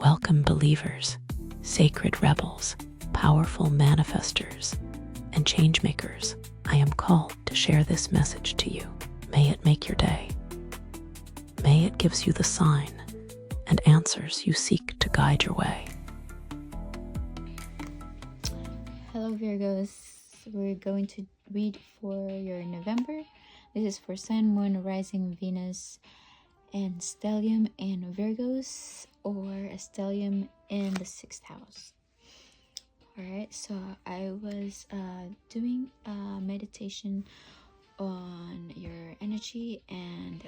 Welcome, believers, sacred rebels, powerful manifestors, and changemakers. I am called to share this message to you. May it make your day. May it gives you the sign and answers you seek to guide your way. Hello Virgos, we're going to read for your November. This is for Sun, Moon, Rising, Venus, and Stellium in Virgos, or a Stellium in the 6th house. Alright, so I was doing a meditation on your energy, and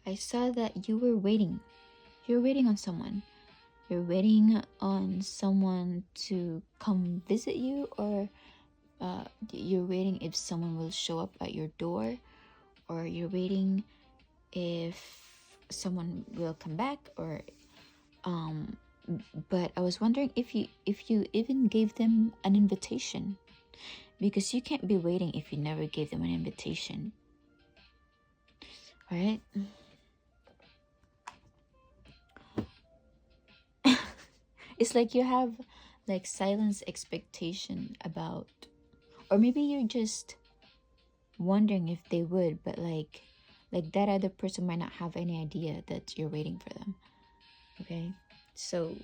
I saw that you were waiting. You're waiting on someone. You're waiting on someone to come visit you, or you're waiting if someone will show up at your door, or you're waiting if someone will come back, or but I was wondering if you even gave them an invitation, because you can't be waiting if you never gave them an invitation. All right. It's like you have like silence expectation about, or maybe you're just wondering if they would, but like that other person might not have any idea that you're waiting for them. Okay, so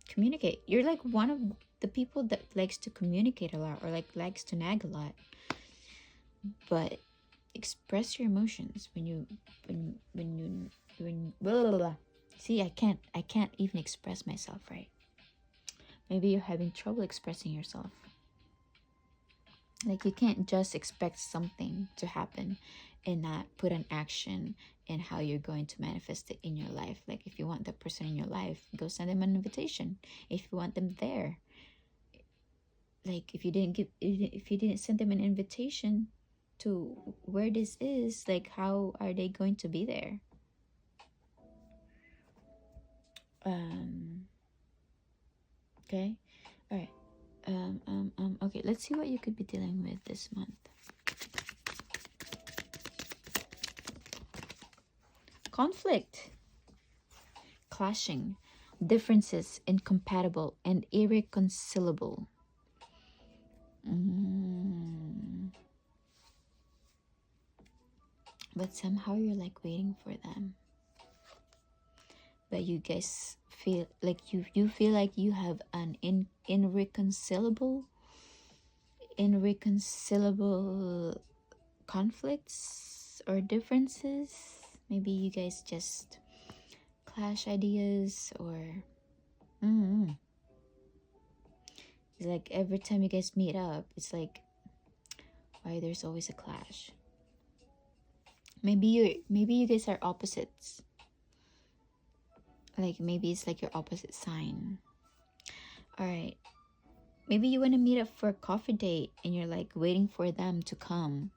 communicate. You're like one of the people that likes to communicate a lot, or like likes to nag a lot, but express your emotions when blah, blah, blah. See, I can't even express myself right. Maybe you're having trouble expressing yourself. Like, you can't just expect something to happen and not put an action in how you're going to manifest it in your life. Like, if you want that person in your life, go send them an invitation. If you want them there, like if you didn't send them an invitation to where this is, like how are they going to be there? Okay, all right. Okay, let's see what you could be dealing with this month. Conflict, clashing, differences, incompatible and irreconcilable. But somehow you're like waiting for them. But you guys feel like you feel like you have an irreconcilable conflicts or differences. Maybe you guys just clash ideas, or it's like every time you guys meet up, it's like, why there's always a clash. Maybe you guys are opposites. Like maybe it's like your opposite sign. All right, maybe you want to meet up for a coffee date and you're like waiting for them to come,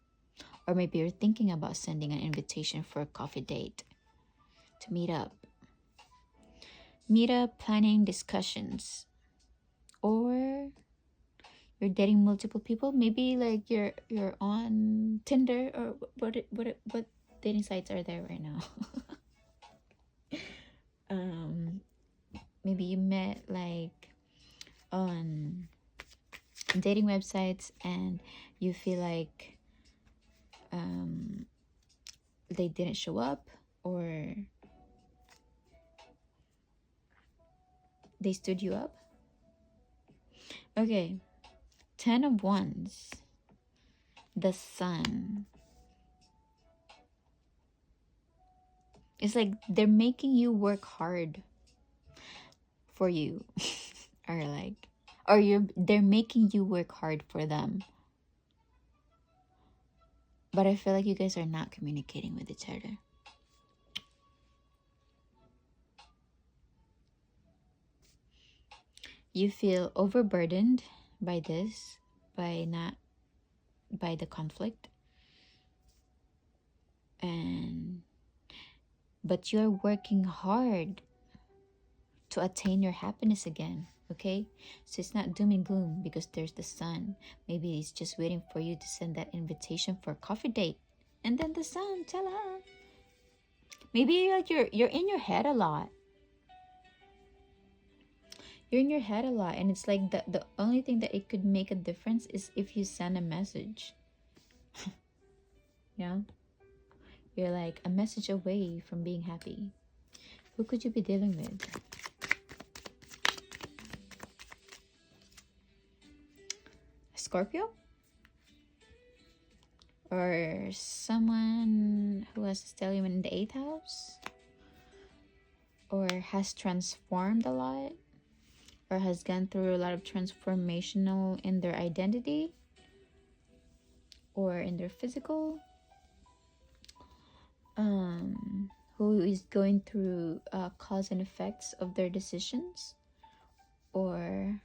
or maybe you're thinking about sending an invitation for a coffee date to meet up, planning discussions, or you're dating multiple people. Maybe like you're on Tinder, or what dating sites are there right now? Maybe you met like on dating websites and you feel like they didn't show up, or they stood you up. Okay, 10 of Wands, the Sun. It's like they're making you work hard for you. They're making you work hard for them. But I feel like you guys are not communicating with each other. You feel overburdened by this, by the conflict. But you're working hard to attain your happiness again. Okay, so it's not doom and gloom because there's the Sun. Maybe it's just waiting for you to send that invitation for a coffee date, and then the Sun, tala. Maybe like you're in your head a lot. you're in your head a lot, and it's like the only thing that it could make a difference is if you send a message. You know, you're like a message away from being happy. Who could you be dealing with? Scorpio? Or someone who has stellium in the 8th house? Or has transformed a lot? Or has gone through a lot of transformational in their identity? Or in their physical? Who is going through cause and effects of their decisions? Or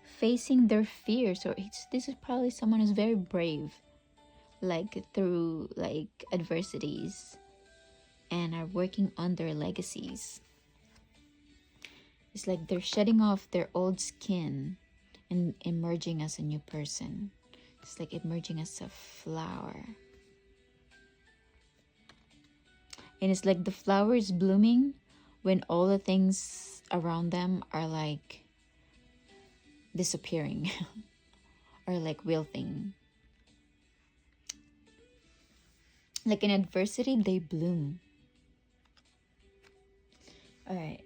facing their fears, or this is probably someone who's very brave, like through like adversities, and are working on their legacies. It's like they're shedding off their old skin and emerging as a new person. It's like emerging as a flower, and it's like the flower is blooming when all the things around them are like disappearing or like wilting. Like in adversity, they bloom. All right.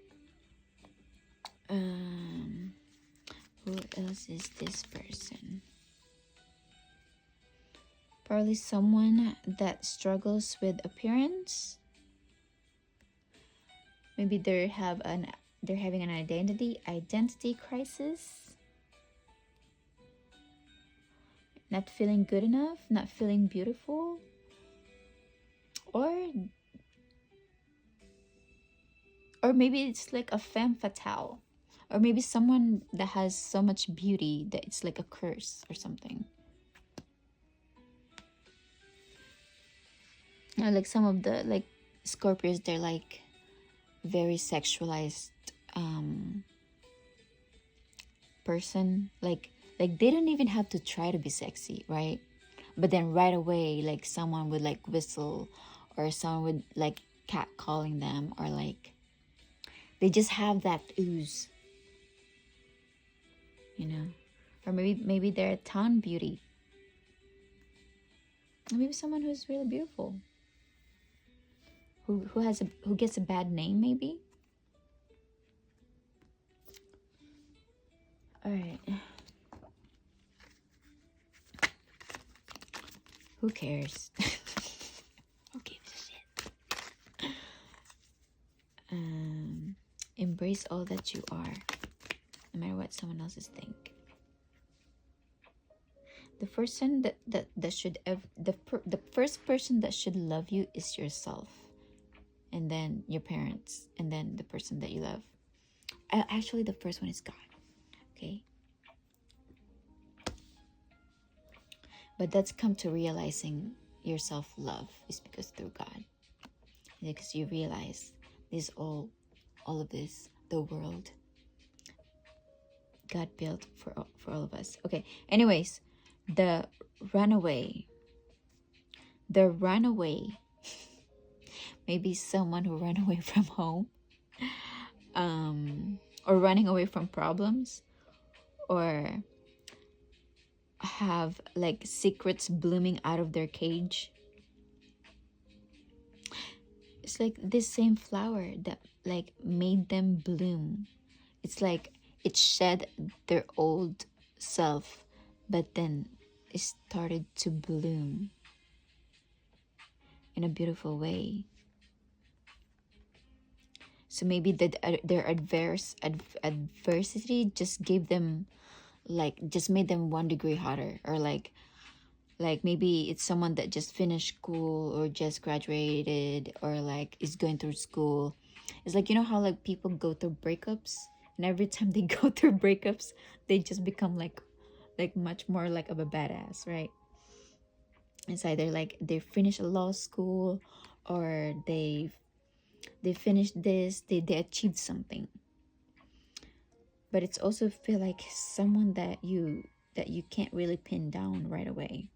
Who else is this person? Probably someone that struggles with appearance. Maybe they're having an identity crisis. Not feeling good enough, not feeling beautiful. Or maybe it's like a femme fatale. Or maybe someone that has so much beauty that it's like a curse or something. Like some of the like Scorpios, they're like very sexualized person. Like they don't even have to try to be sexy, right? But then right away, like someone would like whistle, or someone would like cat calling them, or like they just have that ooze, you know. Or maybe they're a town beauty. Or maybe someone who's really beautiful, who gets a bad name, maybe. All right. Who cares? Who gives a shit? Embrace all that you are, no matter what someone else's think. The person that should the first person that should love you is yourself, and then your parents, and then the person that you love. Actually, the first one is God. Okay. But that's come to realizing your self-love is because through God. Because you realize this all of this, the world, God built for all of us. Okay. Anyways, the runaway. Maybe someone who ran away from home, or running away from problems, or have like secrets blooming out of their cage. It's like this same flower that like made them bloom. It's like it shed their old self, but then it started to bloom in a beautiful way. So maybe their adversity just gave them just made them 1 degree hotter, or like maybe it's someone that just finished school or just graduated, or like is going through school. It's like, you know how like people go through breakups, and every time they go through breakups, they just become like much more like of a badass, right? It's either like they finish a law school, or they finished this, they achieved something. But it's also feel like someone that you can't really pin down right away.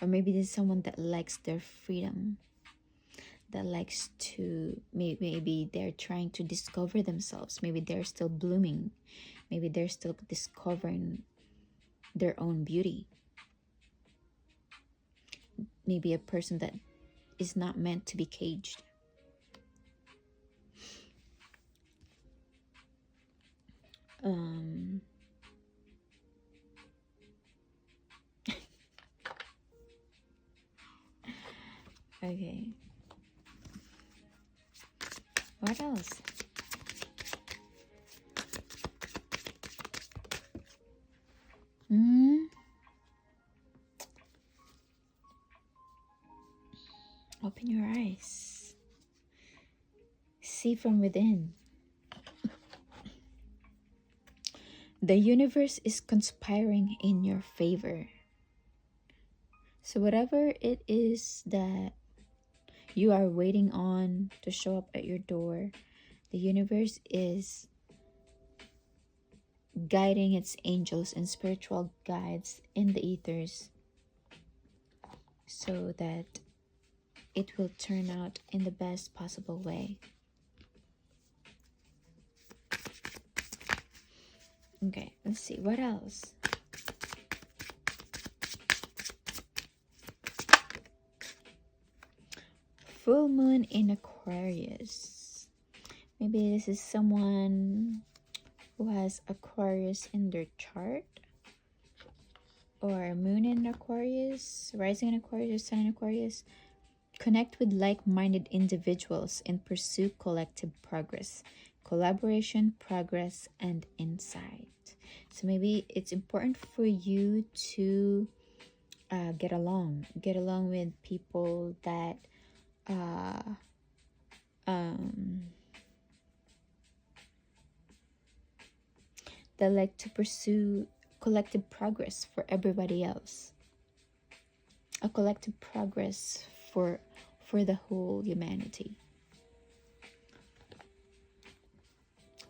Or maybe this is someone that likes their freedom, that likes to, maybe they're trying to discover themselves. Maybe they're still blooming. Maybe they're still discovering their own beauty. Maybe a person that is not meant to be caged. Okay. What else? Open your eyes. See from within. The universe is conspiring in your favor. So whatever it is that you are waiting on to show up at your door, the universe is guiding its angels and spiritual guides in the ethers so that it will turn out in the best possible way. Okay, let's see. What else? Full moon in Aquarius. Maybe this is someone who has Aquarius in their chart, or moon in Aquarius, rising in Aquarius, sun in Aquarius. Connect with like-minded individuals and pursue collective progress, collaboration, progress, and insight. So maybe it's important for you to get along with people that that like to pursue collective progress for everybody else, a collective progress for the whole humanity,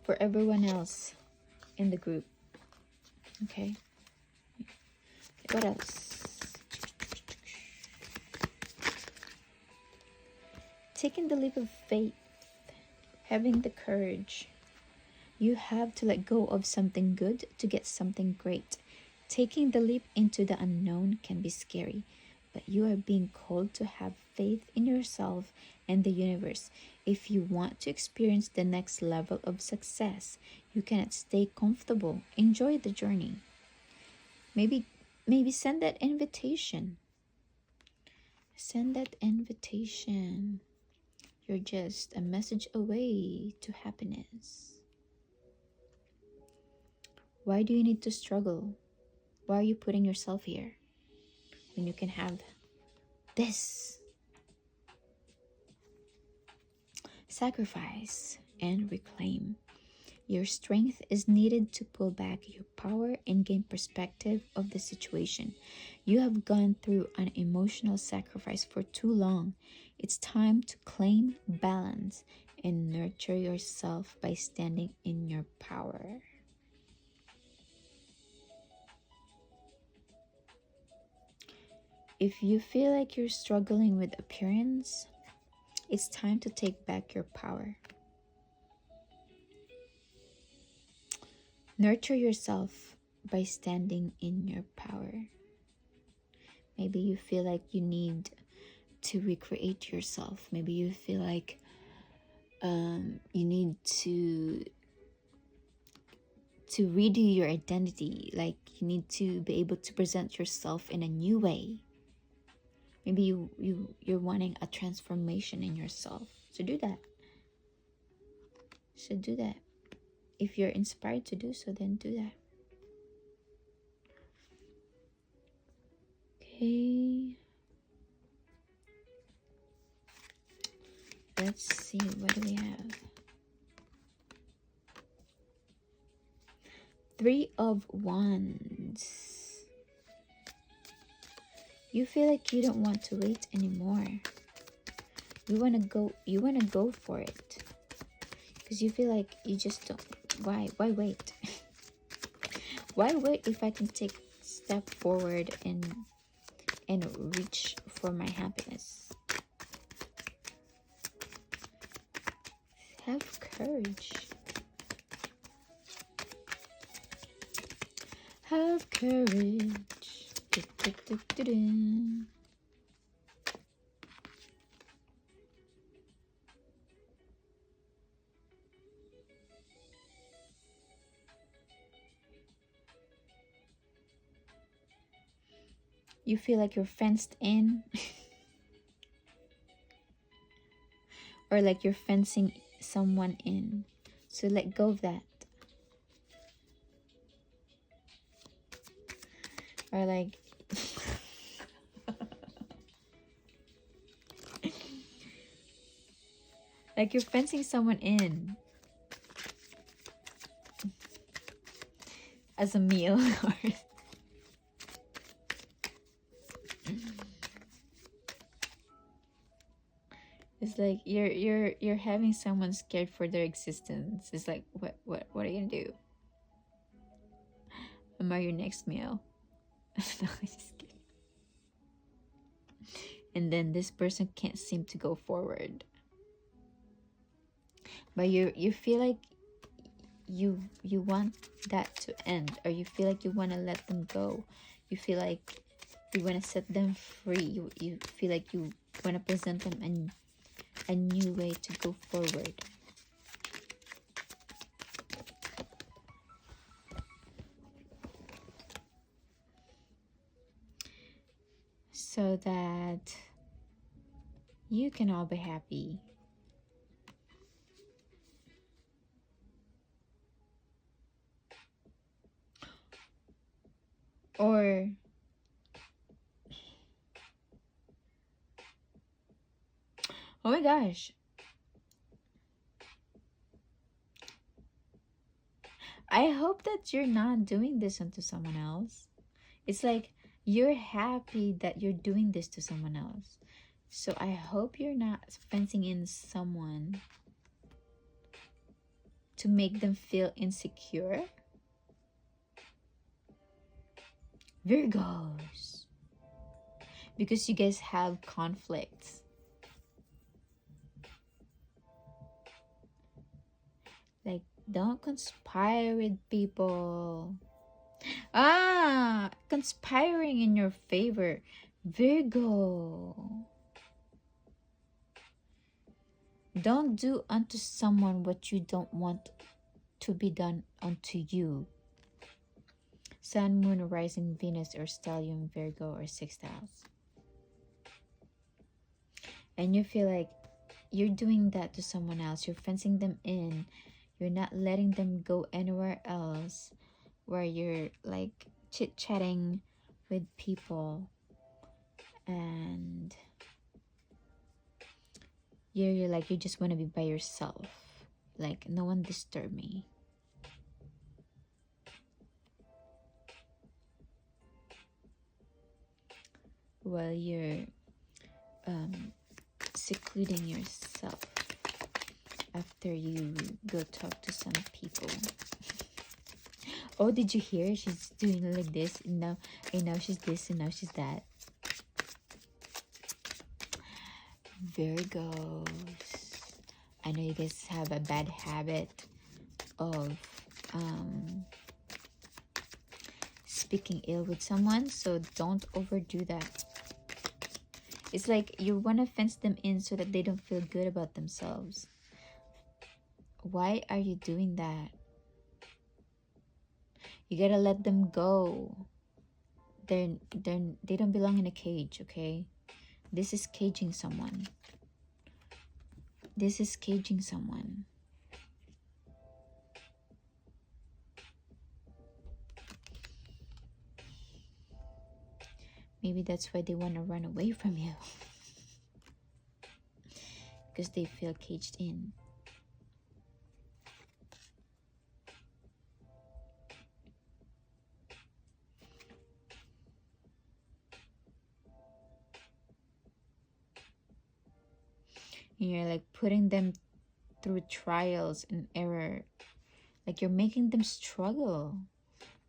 for everyone else in the group. Okay, what else? Taking the leap of faith, having the courage. You have to let go of something good to get something great. Taking the leap into the unknown can be scary, but you are being called to have faith in yourself and the universe. If you want to experience the next level of success, you cannot stay comfortable. Enjoy the journey. Maybe send that invitation. Send that invitation. You're just a message away to happiness. Why do you need to struggle? Why are you putting yourself here when you can have this? Sacrifice and reclaim. Your strength is needed to pull back your power and gain perspective of the situation. You have gone through an emotional sacrifice for too long. It's time to claim balance and nurture yourself by standing in your power. If you feel like you're struggling with appearance, it's time to take back your power. Nurture yourself by standing in your power. Maybe you feel like you need to recreate yourself. Maybe you feel like you need to redo your identity. Like you need to be able to present yourself in a new way. Maybe you're wanting a transformation in yourself. So do that. If you're inspired to do so, then do that. Okay. Let's see, what do we have? 3 of Wands. You feel like you don't want to wait anymore. You wanna go for it. Because you feel like you just don't. Why wait? Why wait if I can take a step forward and and reach for my happiness. Have courage. Have courage. Du-du-du-du-du. You feel like you're fenced in, or like you're fencing someone in. So let go of that. Or like like you're fencing someone in as a meal. It's like you're having someone scared for their existence. It's like what are you gonna do? Am I your next meal? No, I'm just kidding. And then this person can't seem to go forward. But you feel like you want that to end, or you feel like you want to let them go. You feel like you want to set them free. You feel like you want to present them a new way to go forward. So that you can all be happy. Or oh my gosh, I hope that you're not doing this unto someone else. It's like you're happy that you're doing this to someone else. So I hope you're not fencing in someone to make them feel insecure. Virgos. Because you guys have conflicts. Like, don't conspire with people. Conspiring in your favor. Virgo. Don't do unto someone what you don't want to be done unto you. Sun, Moon, Rising, Venus, or Stellium, Virgo, or Sixth House. And you feel like you're doing that to someone else. You're fencing them in. You're not letting them go anywhere else where you're like chit-chatting with people. And you're like, you just want to be by yourself. Like, no one disturb me. While you're secluding yourself after you go talk to some people. Oh, did you hear? She's doing like this, and now she's this, and now she's that. Virgos. I know you guys have a bad habit of speaking ill with someone, so don't overdo that. It's like you want to fence them in so that they don't feel good about themselves. Why are you doing that? You gotta let them go. They don't belong in a cage, okay? This is caging someone. This is caging someone. Maybe that's why they want to run away from you. Because they feel caged in. And you're like putting them through trials and error. Like you're making them struggle.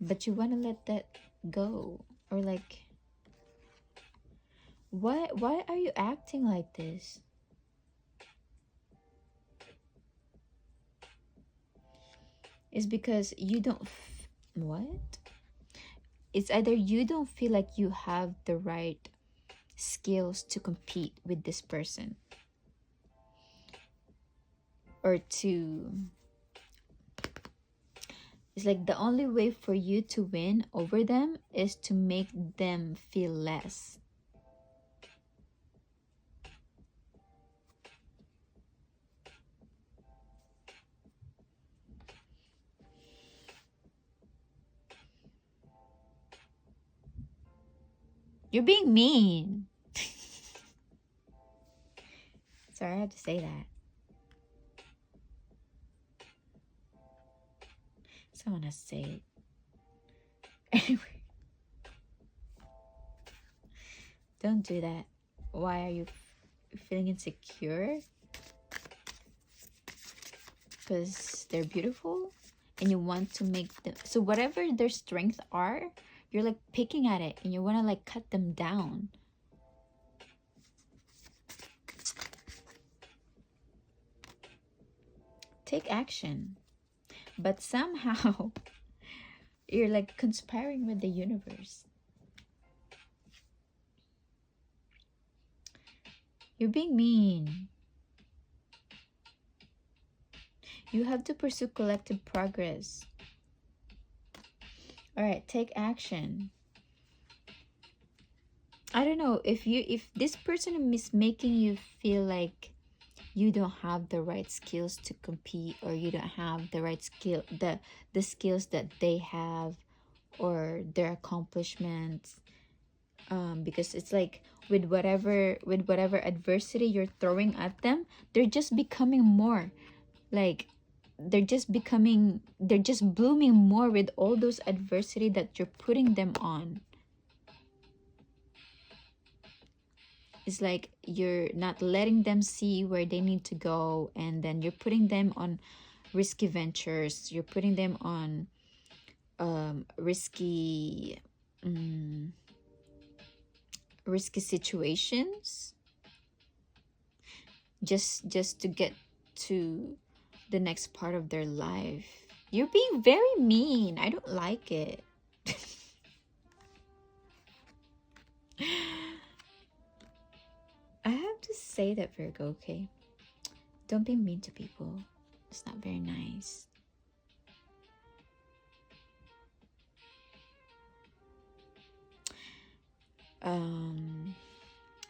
But you want to let that go. Or like Why are you acting like this? It's because you don't what? It's either you don't feel like you have the right skills to compete with this person, or to, it's like the only way for you to win over them is to make them feel less. You're being mean. Sorry, I have to say that. Someone has to say it. Anyway, don't do that. Why are you feeling insecure? Because they're beautiful and you want to make them, so whatever their strengths are, you're like picking at it and you want to like cut them down. Take action. But somehow you're like conspiring with the universe. You're being mean. You have to pursue collective progress. All right, take action. I don't know if this person is making you feel like you don't have the right skills to compete, or you don't have the right the skills that they have, or their accomplishments, because it's like with whatever adversity you're throwing at them, they're just becoming more like, they're just blooming more with all those adversity that you're putting them on. It's like you're not letting them see where they need to go, and then you're putting them on risky ventures, you're putting them on risky situations, just to get to the next part of their life. You're being very mean. I don't like it. I have to say that, Virgo, okay? Don't be mean to people. It's not very nice.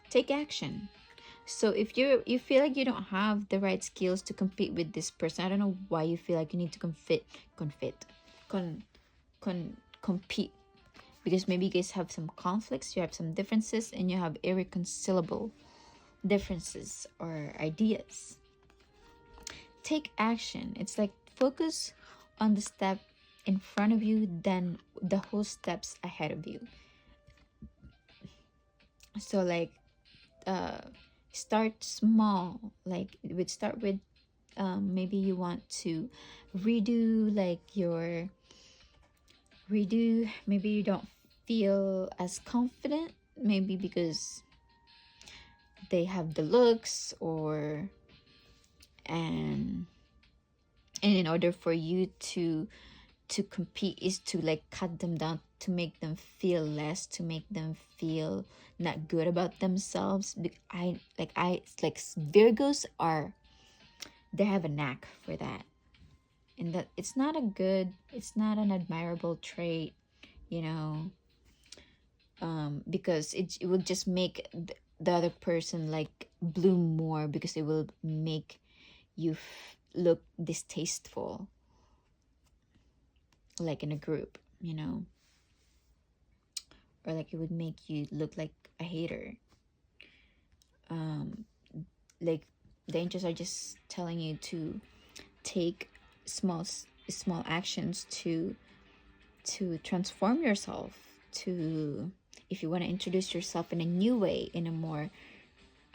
Take action. So if you feel like you don't have the right skills to compete with this person, I don't know why you feel like you need to compete, because maybe you guys have some conflicts, you have some differences, and you have irreconcilable differences or ideas. Take action. It's like focus on the step in front of you than the whole steps ahead of you. So like start small. Like start with maybe you want to redo like your maybe you don't feel as confident, maybe because they have the looks, or and in order for you to compete is to like cut them down, to make them feel less, to make them feel not good about themselves. It's like Virgos are, they have a knack for that, and that it's not an admirable trait, you know, because it will just make the other person like bloom more, because it will make you look distasteful, like in a group, you know, or like it would make you look like a hater. Like the angels are just telling you to take small actions to transform yourself, to, if you want to introduce yourself in a new way, in a more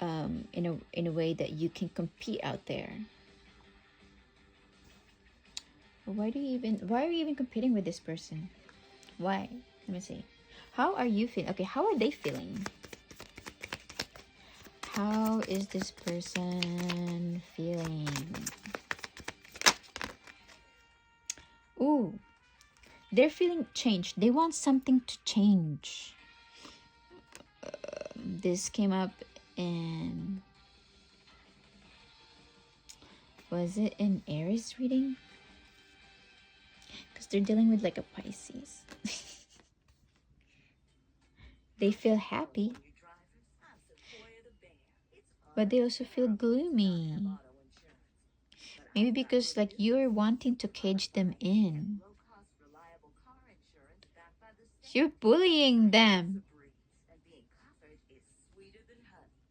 in a way that you can compete out there. Why are you even competing with this person? Why? Let me see. How are you feeling? Okay, how are they feeling? How is this person feeling? Ooh, they're feeling change. They want something to change. This came up in, was it in Aries reading? Because they're dealing with like a Pisces. They feel happy, but they also feel gloomy. Maybe because like you're wanting to cage them in. You're bullying them.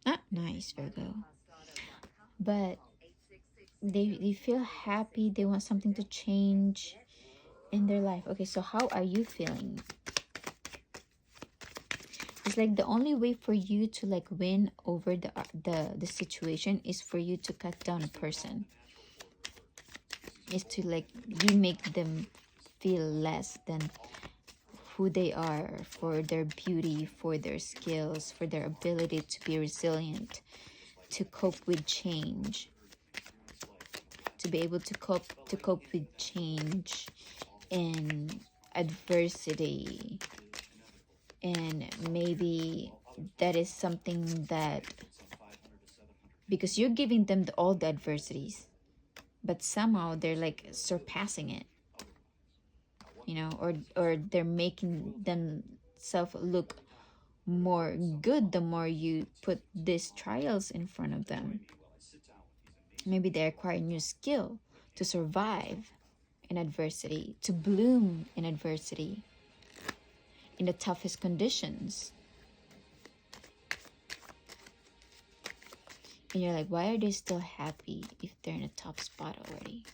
Not nice, Virgo. But they feel happy. They want something to change in their life. Okay, so how are you feeling? It's like the only way for you to like win over the situation is for you to cut down a person. Is to like you make them feel less than who they are, for their beauty, for their skills, for their ability to be resilient, to cope with change, to be able to cope with change and adversity. And maybe that is something that, because you're giving them all the adversities, but somehow they're like surpassing it, you know, or they're making themselves look more good the more you put these trials in front of them. Maybe they acquire new skill to survive in adversity, to bloom in adversity, in the toughest conditions. And you're like, why are they still happy if they're in a tough spot already?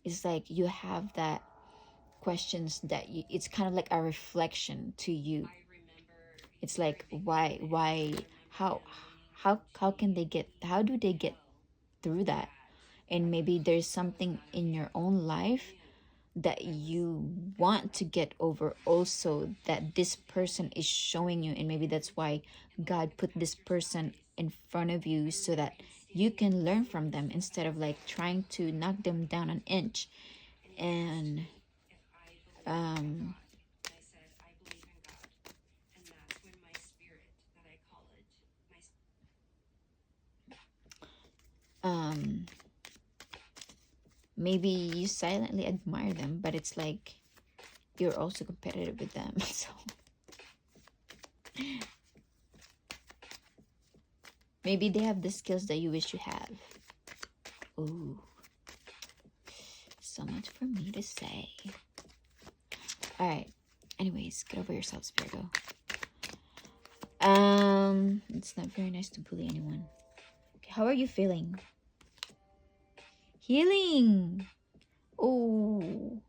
It's like you have that questions that you, it's kind of like a reflection to you. It's like, why, how can they get, how do they get through that? And maybe there's something in your own life that you want to get over also, that this person is showing you, and maybe that's why God put this person in front of you so that you can learn from them instead of like trying to knock them down an inch. And maybe you silently admire them, but it's like you're also competitive with them. So maybe they have the skills that you wish you have. Ooh, so much for me to say. All right, anyways, get over yourselves, Virgo. It's not very nice to bully anyone. Okay, how are you feeling? Healing. Oh,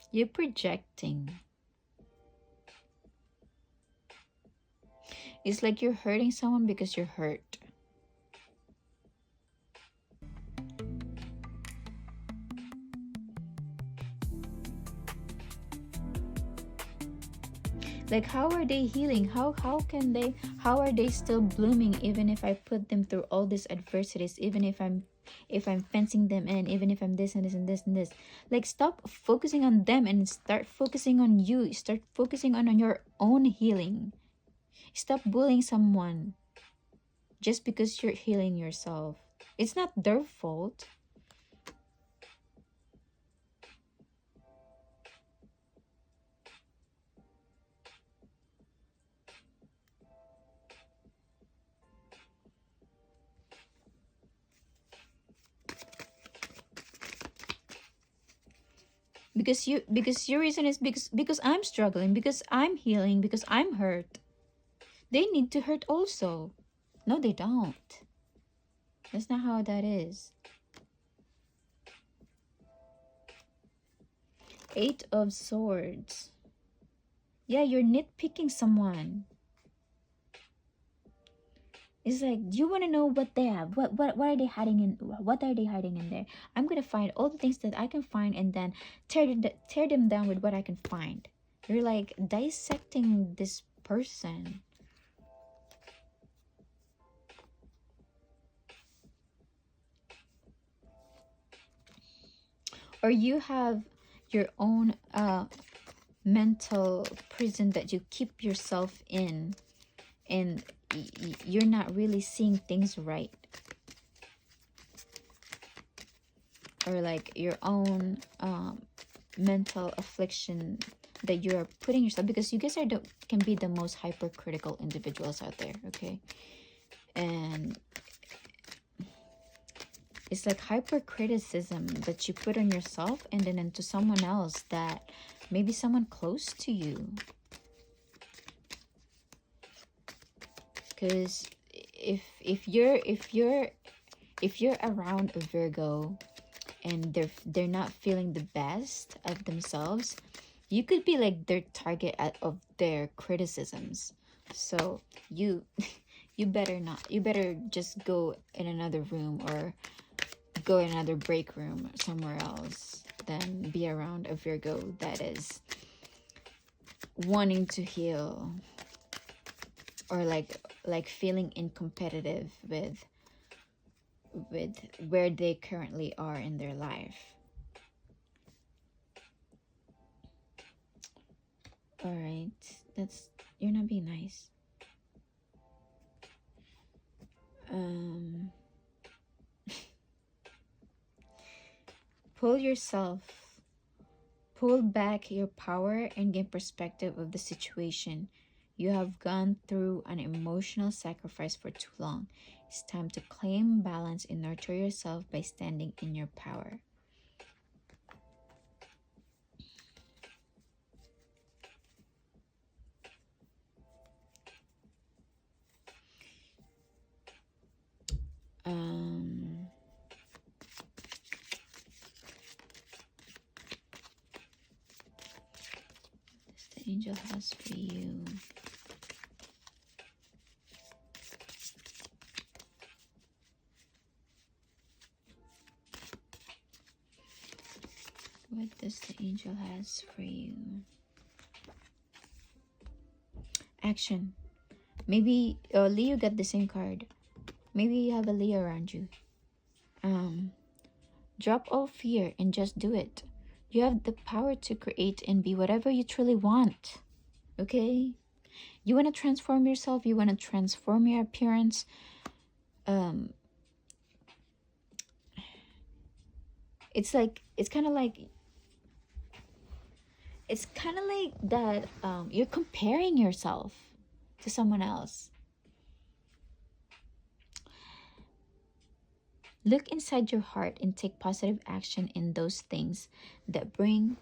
you're projecting. It's like you're hurting someone because you're hurt. Like, how are they healing? How are they still blooming even if I put them through all these adversities, even if I'm fencing them in, even if I'm this and this and this and this? Like, stop focusing on them and start focusing on you. Start focusing on your own healing. Stop bullying someone just because you're healing yourself. It's not their fault. Because your reason is because I'm struggling, because I'm healing, because I'm hurt. They need to hurt also. No, they don't. That's not how that is. 8 of Swords. Yeah, you're nitpicking someone. It's like, do you want to know what they have? What are they hiding in? What are they hiding in there? I'm gonna find all the things that I can find and then tear them down with what I can find. You're like dissecting this person. Or you have your own mental prison that you keep yourself in, and you're not really seeing things right. Or like your own mental affliction that you're putting yourself, because you guys are can be the most hypercritical individuals out there, okay? And it's like hypercriticism that you put on yourself and then into someone else, that maybe someone close to you. Because if you're around a Virgo and they're not feeling the best of themselves, you could be like their target of their criticisms. So you you better not, you better just go in another room, or go in another break room somewhere else, than be around a Virgo that is wanting to heal, or like feeling incompetitive with where they currently are in their life. All right, you're not being nice. Pull back your power and gain perspective of the situation. You have gone through an emotional sacrifice for too long. It's time to claim balance and nurture yourself by standing in your power. The angel has for you. What does the angel has for you? Action. Maybe Leo got the same card. Maybe you have a Leo around you. Drop all fear and just do it. You have the power to create and be whatever you truly want. Okay? You want to transform yourself, you want to transform your appearance. It's kind of like that you're comparing yourself to someone else. Look inside your heart and take positive action in those things that bring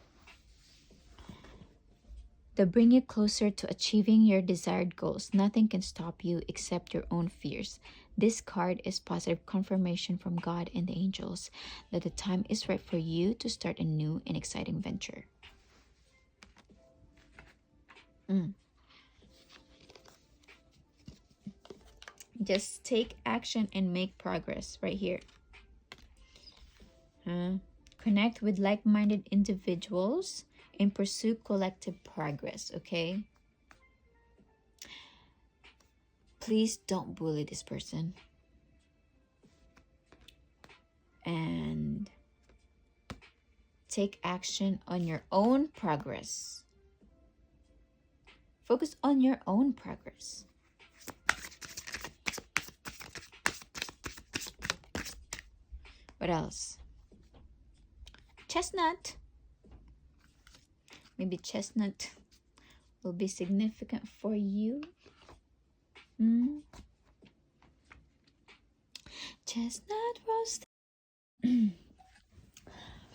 you closer to achieving your desired goals. Nothing can stop you except your own fears. This card is positive confirmation from God and the angels that the time is right for you to start a new and exciting venture. Just take action and make progress right here. Connect with like-minded individuals and pursue collective progress, okay? Please don't bully this person. And take action on your own progress. Focus on your own progress. What else? Chestnut. Maybe chestnut will be significant for you. Chestnut roast.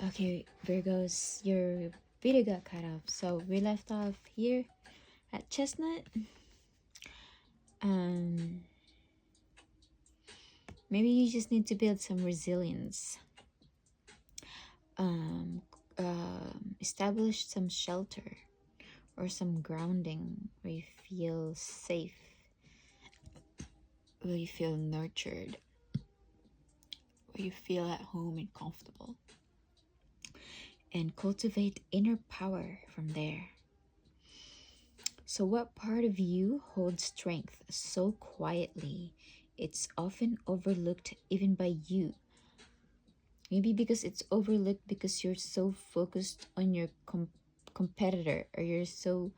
Okay, Virgos, your video got cut off. So we left off here at chestnut. Maybe you just need to build some resilience. Establish some shelter or some grounding where you feel safe, where you feel nurtured, where you feel at home and comfortable. And cultivate inner power from there. So, what part of you holds strength so quietly it's often overlooked even by you? Maybe because it's overlooked because you're so focused on your competitor, or you're so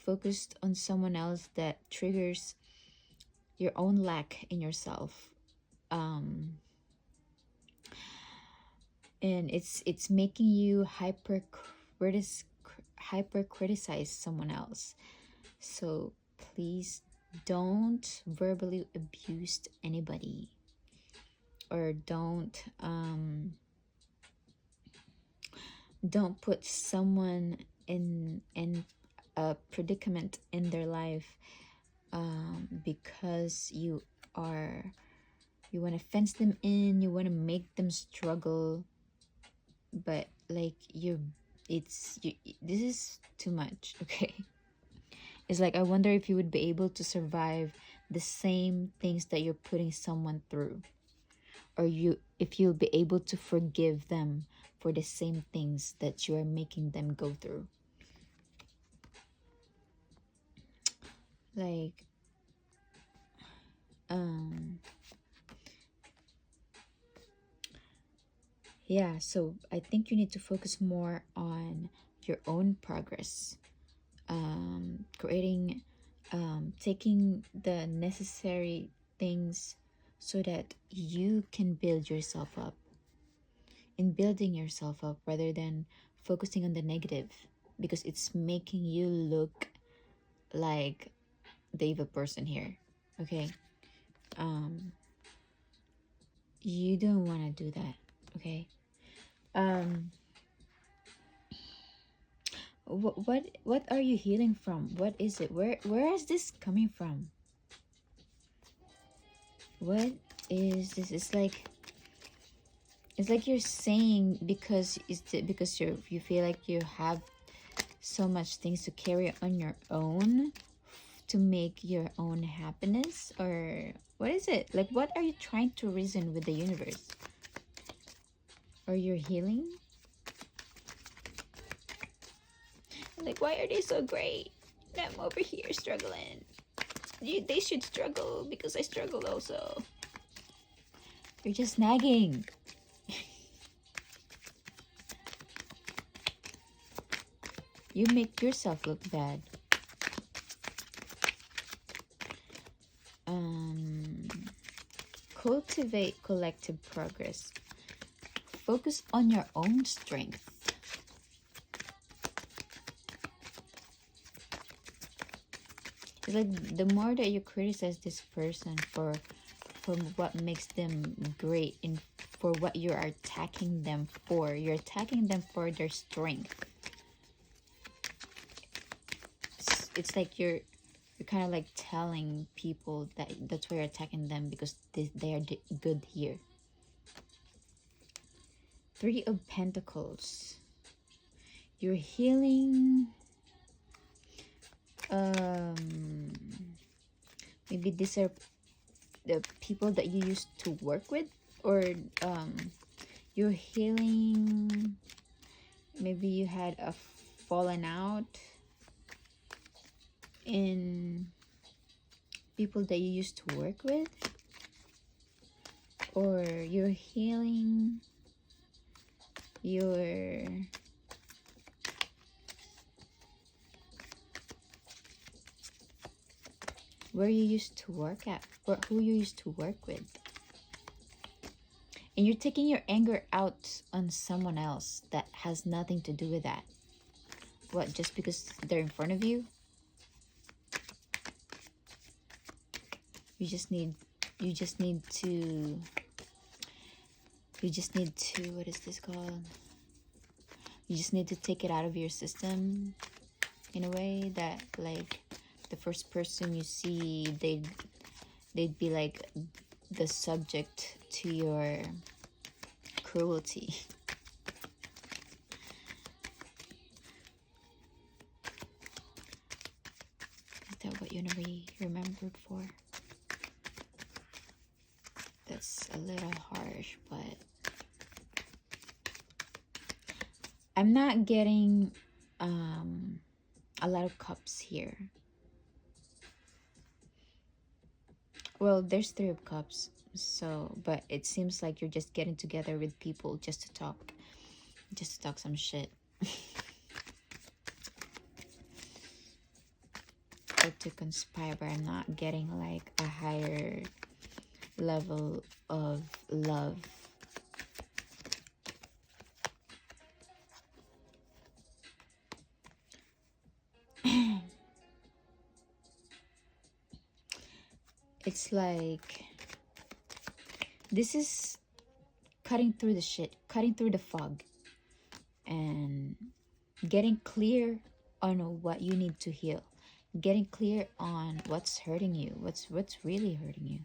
focused on someone else that triggers your own lack in yourself. Um, and it's making you hyper criticize someone else. So please don't verbally abuse anybody, or don't put someone in a predicament in their life, because you want to fence them in, you want to make them struggle, but like this is too much. Okay, it's like, I wonder if you would be able to survive the same things that you're putting someone through, or if you'll be able to forgive them for the same things that you are making them go through. Like, yeah, so I think you need to focus more on your own progress, creating, taking the necessary things so that you can build yourself up, in building yourself up rather than focusing on the negative, because it's making you look like the evil person here. Okay, you don't want to do that. Okay, what are you healing from? What is it? Where is this coming from? What is this? It's like you're saying, because because you feel like you have so much things to carry on your own to make your own happiness, or what is it? Like, what are you trying to reason with the universe? Or you're healing? Like, why are they so great? I'm over here struggling. They should struggle because I struggle also. You're just nagging. You make yourself look bad. Cultivate collective progress. Focus on your own strength. It's like, the more that you criticize this person for what makes them great, and for what you are attacking them for, you're attacking them for their strength. It's like you're kind of like telling people that that's why you're attacking them, because they are good here. Three of Pentacles. You're healing. Maybe these are the people that you used to work with, or you're healing. Maybe you had a fallen out in people that you used to work with, or you're healing your where you used to work at, or who you used to work with, and you're taking your anger out on someone else that has nothing to do with that. What, just because they're in front of you? You just need to what is this called? You just need to take it out of your system, in a way that, like, the first person you see, they'd be like the subject to your cruelty. Is that what you want to be remembered for? That's a little harsh, but I'm not getting a lot of cups here. Well, there's Three of Cups. So, but it seems like you're just getting together with people just to talk some shit. Or to conspire, but I'm not getting like a higher level of love. It's like this is cutting through the shit, cutting through the fog, and getting clear on what you need to heal, getting clear on what's hurting you, what's really hurting you.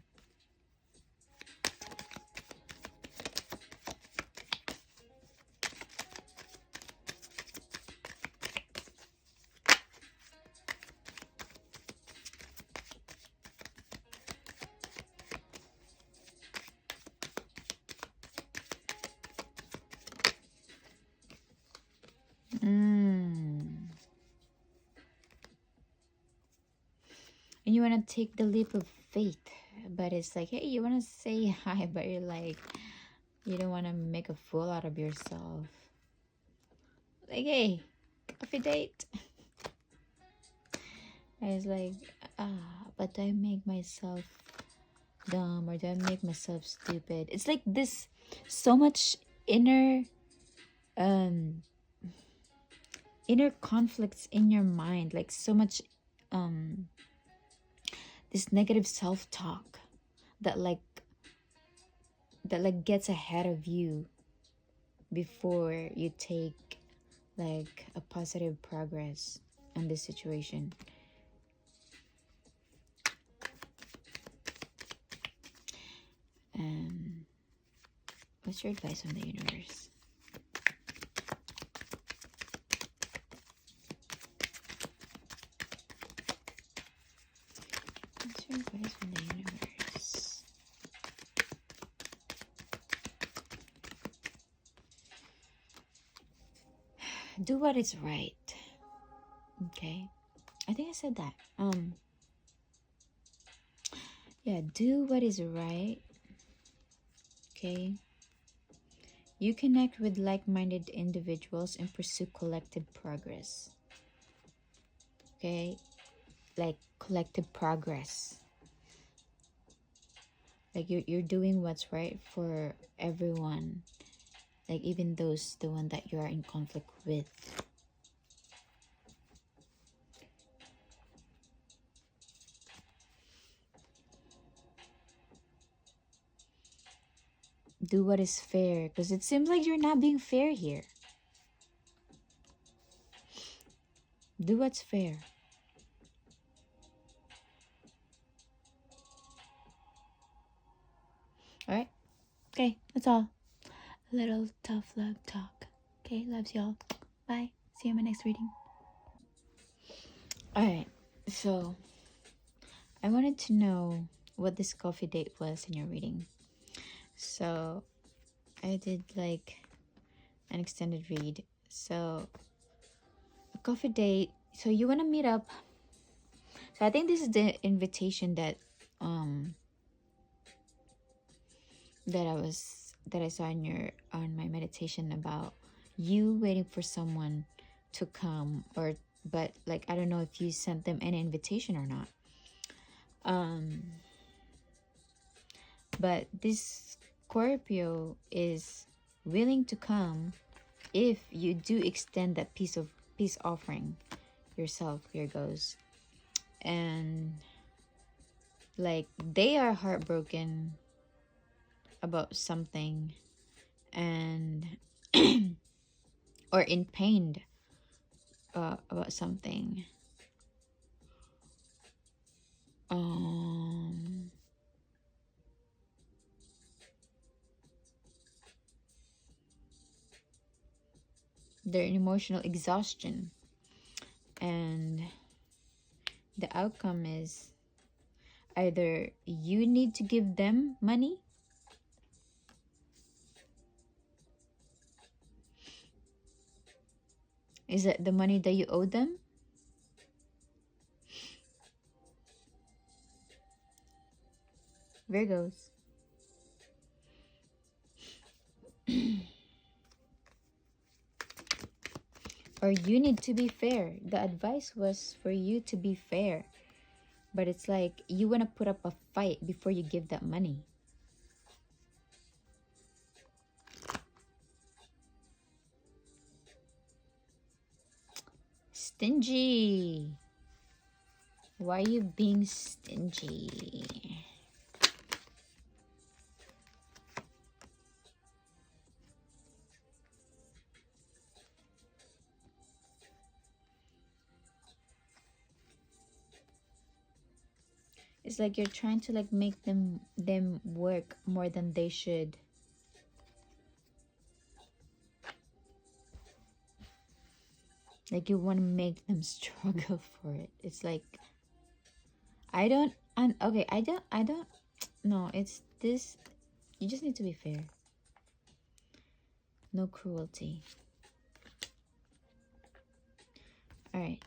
And you want to take the leap of faith, but it's like, hey, you want to say hi, but you're like, you don't want to make a fool out of yourself. Like, hey, coffee date. And it's like, but do I make myself dumb, or do I make myself stupid? It's like this, so much inner inner conflicts in your mind, like so much this negative self-talk that like gets ahead of you before you take like a positive progress on this situation. What's your advice from the universe? What's your advice from the universe? Do what is right. Okay, I think I said that. Yeah, do what is right. Okay, you connect with like-minded individuals and pursue collective progress. Okay, like collective progress, like you're doing what's right for everyone, like even those the one that you are in conflict with. Do what is fair, because it seems like you're not being fair here. Do what's fair. All right, okay, that's all. A little tough love talk. Okay, loves y'all. Bye, see you in my next reading. All right, so I wanted to know what this coffee date was in your reading. So I did like an extended read. So a coffee date, so you want to meet up. So I think this is the invitation that that I saw in your on my meditation about you waiting for someone to come, or but like I don't know if you sent them an invitation or not. But this Scorpio is willing to come if you do extend that peace offering yourself, Virgos. And like they are heartbroken about something, and or in pain about something. They're in emotional exhaustion, and the outcome is either you need to give them money, is it the money that you owe them, Virgos. Or you need to be fair. The advice was for you to be fair. But it's like you want to put up a fight before you give that money. Stingy. Why are you being stingy? It's like you're trying to like make them work more than they should. Like you want to make them struggle for it. It's like okay, I don't no, it's this. You just need to be fair. No cruelty. All right.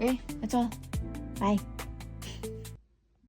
Okay, that's all. Bye.